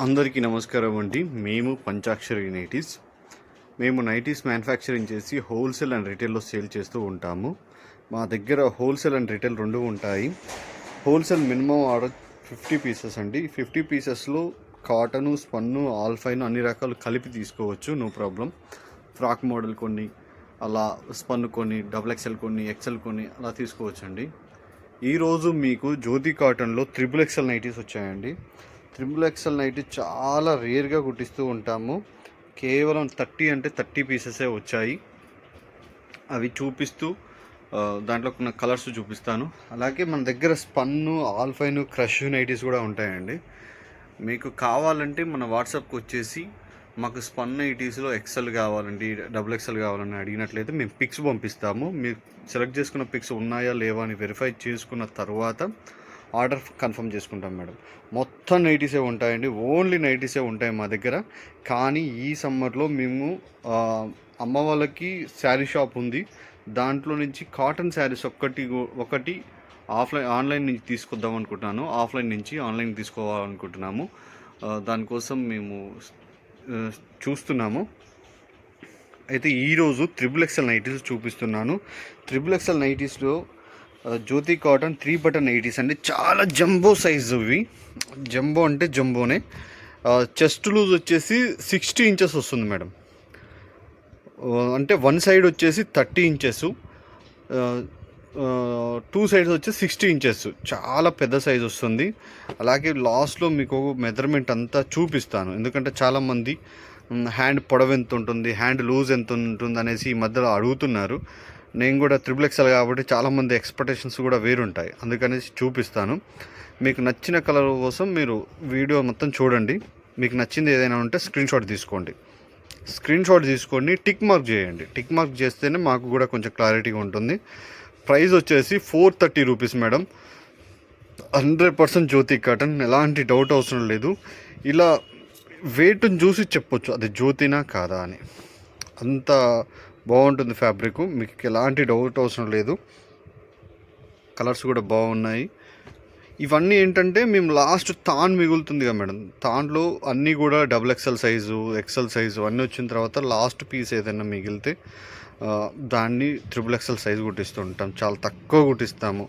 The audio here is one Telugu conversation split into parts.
అందరికీ నమస్కారం అండి. మేము పంచాక్షరి నైటీస్. మేము నైటీస్ మ్యానుఫ్యాక్చరింగ్ చేసి హోల్సేల్ అండ్ రిటైల్లో సేల్ చేస్తూ ఉంటాము. మా దగ్గర హోల్సేల్ అండ్ రిటైల్ రెండు ఉంటాయి. హోల్సేల్ మినిమం ఆర్డర్ 50 పీసెస్ అండి. 50 పీసెస్లో కాటను, స్పన్ను, ఆల్ఫైన్ అన్ని రకాలు కలిపి తీసుకోవచ్చు, నో ప్రాబ్లం. ఫ్రాక్ మోడల్ కొన్ని, అలా స్పన్ను కొన్ని, XXL కొన్ని, ఎక్సెల్ కొన్ని అలా తీసుకోవచ్చండి. ఈరోజు మీకు జ్యోతి కాటన్లో XXL నైటీస్ వచ్చాయండి. XXL నైటీ చాలా రేర్గా కుట్టిస్తూ ఉంటాము. కేవలం 30 పీసెసే వచ్చాయి. అవి చూపిస్తూ దాంట్లో కొన్ని కలర్స్ చూపిస్తాను. అలాగే మన దగ్గర స్పన్ను, ఆల్ఫైన్, క్రష్ నైటీస్ కూడా ఉంటాయండి. మీకు కావాలంటే మన వాట్సాప్కి వచ్చేసి మాకు స్పన్ నైటీస్లో ఎక్సెల్ కావాలండి, XXL కావాలని అడిగినట్లయితే మేము పిక్స్ పంపిస్తాము. మీరు సెలెక్ట్ చేసుకున్న పిక్స్ ఉన్నాయా లేవా అని వెరిఫై చేసుకున్న తర్వాత ఆర్డర్ కన్ఫర్మ్ చేసుకుంటాం మేడం. మొత్తం నైటీసే ఉంటాయండి, ఓన్లీ నైటీసే ఉంటాయి మా దగ్గర. కానీ ఈ సమ్మర్లో మేము అమ్మ వాళ్ళకి శారీ షాప్ ఉంది, దాంట్లో నుంచి కాటన్ శారీస్ ఒకటి ఆన్లైన్ నుంచి తీసుకొద్దాం అనుకుంటున్నాను. ఆఫ్లైన్ నుంచి ఆన్లైన్ తీసుకోవాలనుకుంటున్నాము. దానికోసం మేము చూస్తున్నాము. అయితే ఈరోజు XXL నైటీస్ చూపిస్తున్నాను. XXL నైటీస్లో జ్యోతి కాటన్ 3 బటన్ నైటీస్ అండి. చాలా జంబో సైజు ఇవి. జంబో అంటే జంబోనే. చెస్ట్ లూజ్ వచ్చేసి 60 ఇంచెస్ వస్తుంది మేడం. అంటే వన్ సైడ్ వచ్చేసి 30 ఇంచెస్, 2 సైడ్స్ వచ్చి 60 ఇంచెస్. చాలా పెద్ద సైజ్ వస్తుంది. అలాగే లాస్ట్లో మీకు మెజర్మెంట్ అంతా చూపిస్తాను, ఎందుకంటే చాలామంది హ్యాండ్ పొడవు ఎంత ఉంటుంది, హ్యాండ్ లూజ్ ఎంత ఉంటుంది అనేసి ఈ మధ్యలో అడుగుతున్నారు. నేను కూడా XXL కాబట్టి చాలామంది ఎక్స్పెక్టేషన్స్ కూడా వేరుంటాయి, అందుకనేసి చూపిస్తాను. మీకు నచ్చిన కలర్ కోసం మీరు వీడియో మొత్తం చూడండి. మీకు నచ్చింది ఏదైనా ఉంటే స్క్రీన్ షాట్ తీసుకోండి. టిక్ మార్క్ చేయండి. టిక్ మార్క్ చేస్తేనే మాకు కూడా కొంచెం క్లారిటీగా ఉంటుంది. ప్రైస్ వచ్చేసి 430 రూపీస్ మేడం. 100% జ్యోతి కాటన్, ఎలాంటి డౌట్ అవసరం లేదు. ఇలా వెయిట్ని చూసి చెప్పొచ్చు అది జ్యోతినా కాదా అని. అంత బాగుంటుంది ఫ్యాబ్రిక్, మీకు ఎలాంటి డౌట్ అవసరం లేదు. కలర్స్ కూడా బాగున్నాయి. ఇవన్నీ ఏంటంటే మేము లాస్ట్ తాన్ మిగులుతుంది కదా మేడం, తాన్లో అన్నీ కూడా XXL సైజు, ఎక్సెల్ సైజు అన్నీ వచ్చిన తర్వాత లాస్ట్ పీస్ ఏదైనా మిగిలితే దాన్ని XXL సైజు కుట్టిస్తూ ఉంటాం. చాలా తక్కువ కుట్టిస్తాము,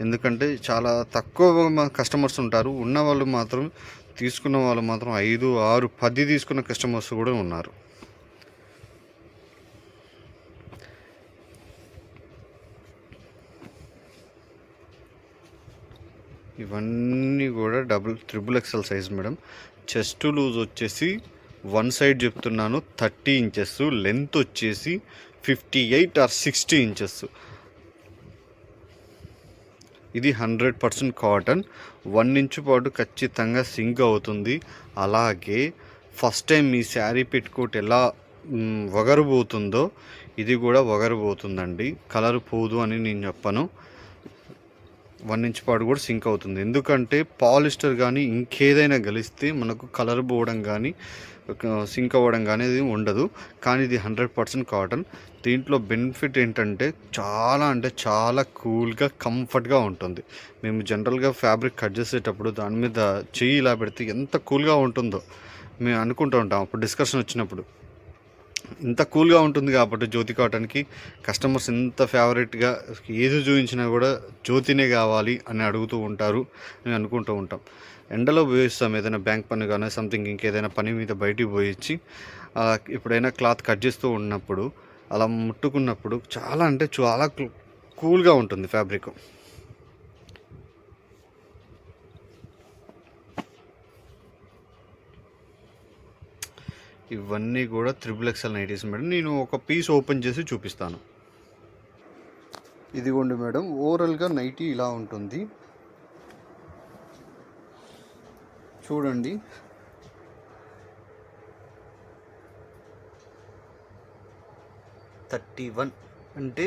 ఎందుకంటే చాలా తక్కువ కస్టమర్స్ ఉంటారు. ఉన్న వాళ్ళు మాత్రం, తీసుకున్న వాళ్ళు మాత్రం 5, 6, 10 తీసుకున్న కస్టమర్స్ కూడా ఉన్నారు. ఇవన్నీ కూడా XXL size madam. Chest loose వచ్చేసి వన్ సైడ్ చెప్తున్నాను 30 ఇంచెస్, లెంత్ వచ్చేసి 58 or 60 ఇంచెస్. ఇది 100% కాటన్. 1 ఇంచు పాటు ఖచ్చితంగా సింక్ అవుతుంది. అలాగే ఫస్ట్ టైం మీ శారీ పెట్టుకోట్ ఎలా వగరబోతుందో ఇది కూడా వగరబోతుందండి. కలర్ పోదు అని నేను చెప్పను. 1 ఇంచ్ పాటు కూడా సింక్ అవుతుంది. ఎందుకంటే పాలిస్టర్ కానీ ఇంకేదైనా కలిస్తే మనకు కలర్ పోవడం కానీ సింక్ అవ్వడం కానీ అది ఉండదు. కానీ ఇది 100% కాటన్. దీంట్లో బెనిఫిట్ ఏంటంటే చాలా అంటే చాలా కూల్గా, కంఫర్ట్గా ఉంటుంది. మేము జనరల్గా ఫ్యాబ్రిక్ కట్ చేసేటప్పుడు దాని మీద చెయ్యి ఇలా పెడితే ఎంత కూల్గా ఉంటుందో మేము అనుకుంటూ ఉంటాం. అప్పుడు డిస్కషన్ వచ్చినప్పుడు ఇంత కూల్గా ఉంటుంది కాబట్టి జ్యోతి కాటన్కి కస్టమర్స్ ఎంత ఫేవరెట్గా ఏది చూపించినా కూడా జ్యోతినే కావాలి అని అడుగుతూ ఉంటారు అని అనుకుంటూ ఉంటాం. ఎండలో పోయిస్తాం, ఏదైనా బ్యాంక్ పని కానీ సంథింగ్ ఇంకేదైనా పని మీద బయటికి పోయించి ఎప్పుడైనా క్లాత్ కట్ చేస్తూ ఉన్నప్పుడు అలా ముట్టుకున్నప్పుడు చాలా అంటే చాలా కూల్గా ఉంటుంది ఫ్యాబ్రిక్. ఇవన్నీ కూడా XXL నైటీస్ మేడం. నేను ఒక పీస్ ఓపెన్ చేసి చూపిస్తాను. ఇదిగోండి మేడం, ఓవరాల్గా నైటీ ఇలా ఉంటుంది చూడండి. (31) అంటే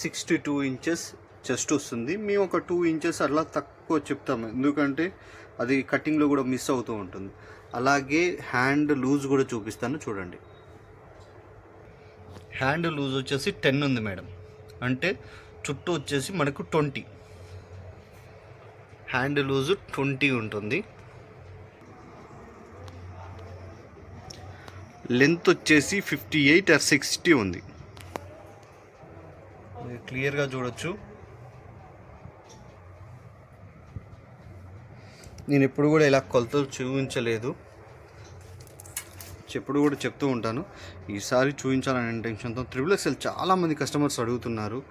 62 ఇంచెస్ చెస్ట్ వస్తుంది. మేము ఒక 2 ఇంచెస్ అట్లా తక్కువ చెప్తాము, ఎందుకంటే అది కటింగ్లో కూడా మిస్ అవుతూ ఉంటుంది. అలాగే హ్యాండ్ లూజ్ కూడా చూపిస్తాను చూడండి. హ్యాండ్ లూజ్ వచ్చేసి 10 ఉంది మేడం, అంటే చుట్టూ వచ్చేసి మనకు 20. హ్యాండ్ లూజు 20 ఉంటుంది. లెంత్ వచ్చేసి 58/60 ఉంది. మీరు క్లియర్గా చూడొచ్చు. నేను ఎప్పుడు కూడా ఇలా కొలతలు చూపించలేదు, ఎప్పుడు కూడా చెప్తూ ఉంటాను. ఈసారి చూపించాలనే ఇంటెన్షన్తో XXL చాలామంది కస్టమర్స్ అడుగుతున్నారు.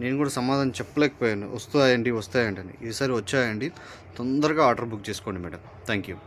నేను కూడా సమాధానం చెప్పలేకపోయాను. వస్తాయండి అని. ఈసారి వచ్చాయండి. తొందరగా ఆర్డర్ బుక్ చేసుకోండి మేడం. Thank you.